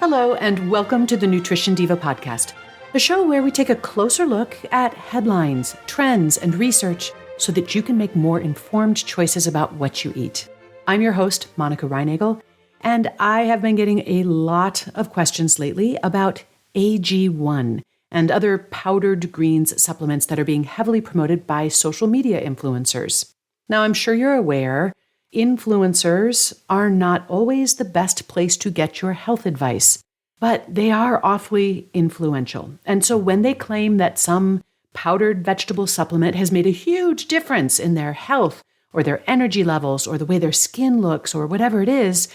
Hello, and welcome to the Nutrition Diva podcast, a show where we take a closer look at headlines, trends, and research so that you can make more informed choices about what you eat. I'm your host, Monica Reinagel, and I have been getting a lot of questions lately about AG1 and other powdered greens supplements that are being heavily promoted by social media influencers. Now, I'm sure you're aware, influencers are not always the best place to get your health advice, but they are awfully influential. And so when they claim that some powdered vegetable supplement has made a huge difference in their health or their energy levels or the way their skin looks or whatever it is,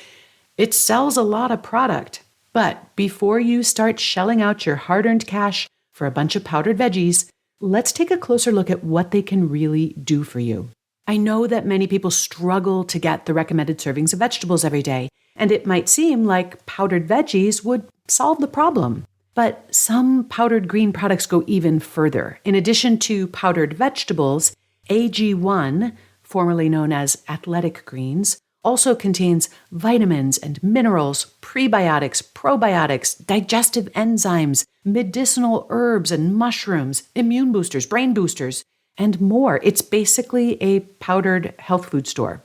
it sells a lot of product. But before you start shelling out your hard-earned cash for a bunch of powdered veggies, let's take a closer look at what they can really do for you. I know that many people struggle to get the recommended servings of vegetables every day, and it might seem like powdered veggies would solve the problem. But some powdered green products go even further. In addition to powdered vegetables, AG1, formerly known as athletic greens, also contains vitamins and minerals, prebiotics, probiotics, digestive enzymes, medicinal herbs and mushrooms, immune boosters, brain boosters, and more. It's basically a powdered health food store.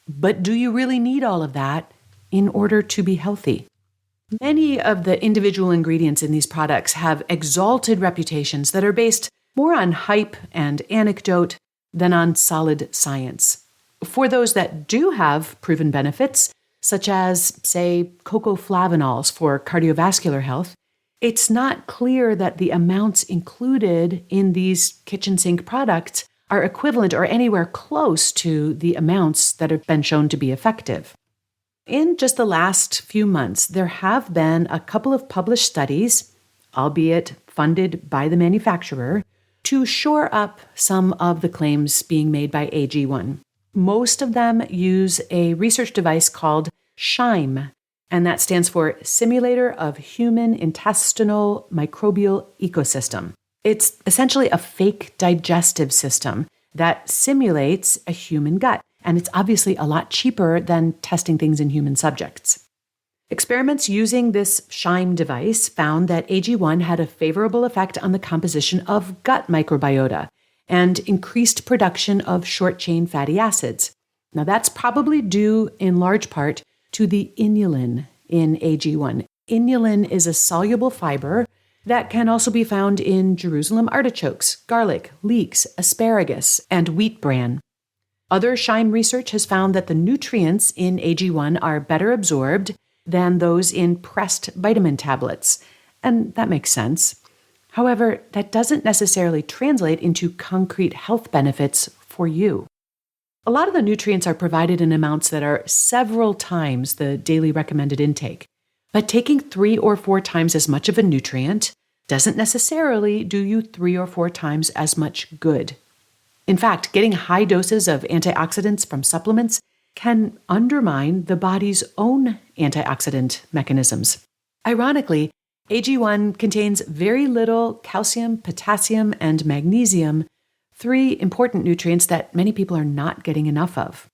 But do you really need all of that in order to be healthy? Many of the individual ingredients in these products have exalted reputations that are based more on hype and anecdote than on solid science. For those that do have proven benefits, such as, say, cocoflavanols for cardiovascular health, it's not clear that the amounts included in these kitchen sink products are equivalent or anywhere close to the amounts that have been shown to be effective. In just the last few months, there have been a couple of published studies, albeit funded by the manufacturer, to shore up some of the claims being made by AG1. Most of them use a research device called SHIME, and that stands for Simulator of Human Intestinal Microbial Ecosystem. It's essentially a fake digestive system that simulates a human gut, and it's obviously a lot cheaper than testing things in human subjects. Experiments using this SHIME device found that AG1 had a favorable effect on the composition of gut microbiota and increased production of short-chain fatty acids. Now, that's probably due in large part to the inulin in AG1. Inulin is a soluble fiber that can also be found in Jerusalem artichokes, garlic, leeks, asparagus, and wheat bran. Other SHIME research has found that the nutrients in AG1 are better absorbed than those in pressed vitamin tablets, and that makes sense. However, that doesn't necessarily translate into concrete health benefits for you. A lot of the nutrients are provided in amounts that are several times the daily recommended intake, but taking 3 or 4 times as much of a nutrient doesn't necessarily do you 3 or 4 times as much good. In fact, getting high doses of antioxidants from supplements can undermine the body's own antioxidant mechanisms. Ironically, AG1 contains very little calcium, potassium, and magnesium, 3 important nutrients that many people are not getting enough of.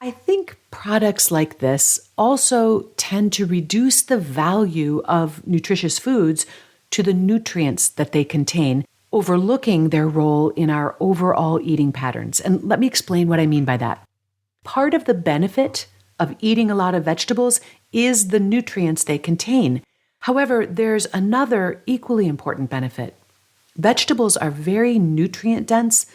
I think products like this also tend to reduce the value of nutritious foods to the nutrients that they contain, overlooking their role in our overall eating patterns. And let me explain what I mean by that. Part of the benefit of eating a lot of vegetables is the nutrients they contain. However, there's another equally important benefit. Vegetables are very nutrient dense,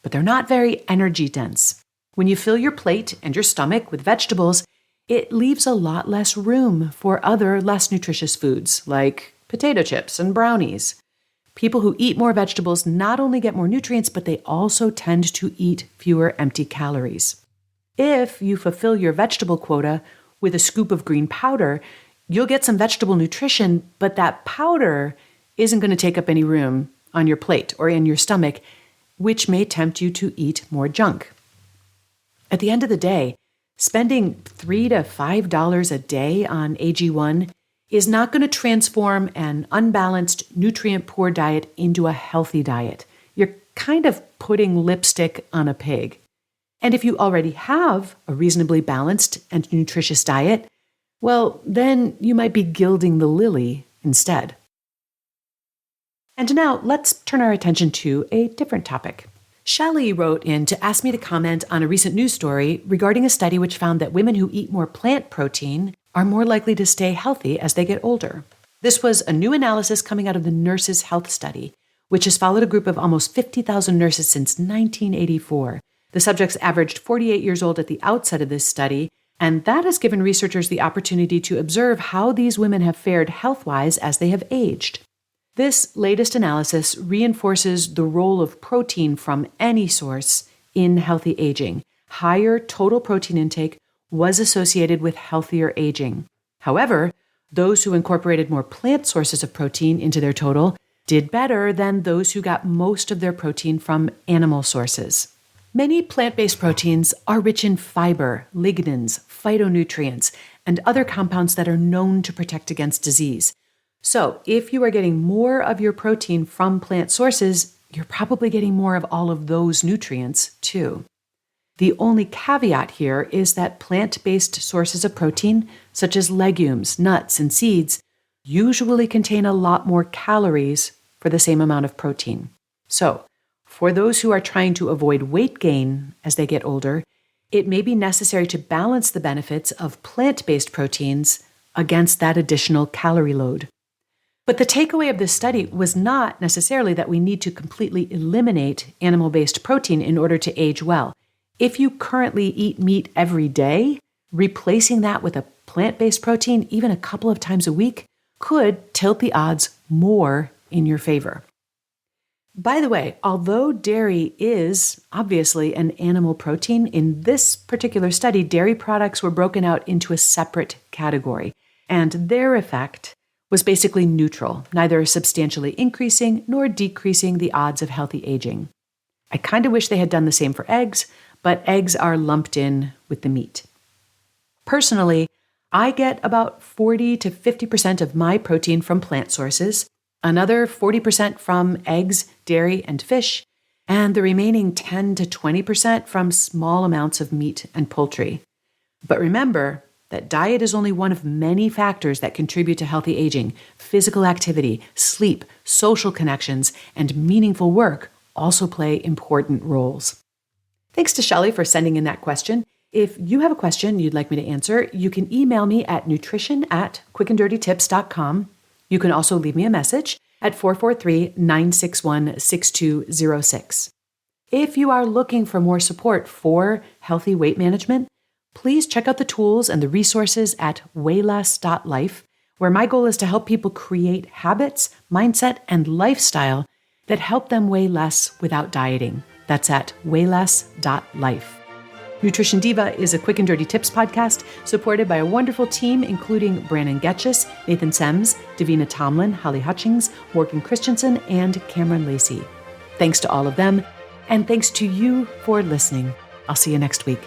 but they're not very energy dense. When you fill your plate and your stomach with vegetables, it leaves a lot less room for other less nutritious foods like potato chips and brownies. People who eat more vegetables not only get more nutrients, but they also tend to eat fewer empty calories. If you fulfill your vegetable quota with a scoop of green powder, you'll get some vegetable nutrition, but that powder isn't going to take up any room on your plate or in your stomach, which may tempt you to eat more junk. At the end of the day, spending $3 to $5 a day on AG1 is not going to transform an unbalanced, nutrient-poor diet into a healthy diet. You're kind of putting lipstick on a pig. And if you already have a reasonably balanced and nutritious diet, well, then you might be gilding the lily instead. And now let's turn our attention to a different topic. Shelley wrote in to ask me to comment on a recent news story regarding a study which found that women who eat more plant protein are more likely to stay healthy as they get older. This was a new analysis coming out of the Nurses' Health Study, which has followed a group of almost 50,000 nurses since 1984. The subjects averaged 48 years old at the outset of this study, and that has given researchers the opportunity to observe how these women have fared health-wise as they have aged. This latest analysis reinforces the role of protein from any source in healthy aging. Higher total protein intake was associated with healthier aging. However, those who incorporated more plant sources of protein into their total did better than those who got most of their protein from animal sources. Many plant-based proteins are rich in fiber, lignans, phytonutrients, and other compounds that are known to protect against disease. So, if you are getting more of your protein from plant sources, you're probably getting more of all of those nutrients too. The only caveat here is that plant-based sources of protein, such as legumes, nuts, and seeds, usually contain a lot more calories for the same amount of protein. So, for those who are trying to avoid weight gain as they get older, it may be necessary to balance the benefits of plant-based proteins against that additional calorie load. But the takeaway of this study was not necessarily that we need to completely eliminate animal-based protein in order to age well. If you currently eat meat every day, replacing that with a plant-based protein even a couple of times a week could tilt the odds more in your favor. By the way, although dairy is obviously an animal protein, in this particular study, dairy products were broken out into a separate category, and their effect was basically neutral, neither substantially increasing nor decreasing the odds of healthy aging. I kind of wish they had done the same for eggs, but eggs are lumped in with the meat. Personally, I get about 40 to 50% of my protein from plant sources, another 40% from eggs, dairy, and fish, and the remaining 10 to 20% from small amounts of meat and poultry. But remember that diet is only one of many factors that contribute to healthy aging. Physical activity, sleep, social connections, and meaningful work also play important roles. Thanks to Shelley for sending in that question. If you have a question you'd like me to answer, you can email me at nutrition@quickanddirtytips.com. You can also leave me a message at 443-961-6206. If you are looking for more support for healthy weight management, please check out the tools and the resources at wayless.life, where my goal is to help people create habits, mindset, and lifestyle that help them weigh less without dieting. That's at wayless.life. Nutrition Diva is a Quick and Dirty Tips podcast supported by a wonderful team, including Brandon Getchus, Nathan Sems, Davina Tomlin, Holly Hutchings, Morgan Christensen, and Cameron Lacey. Thanks to all of them, and thanks to you for listening. I'll see you next week.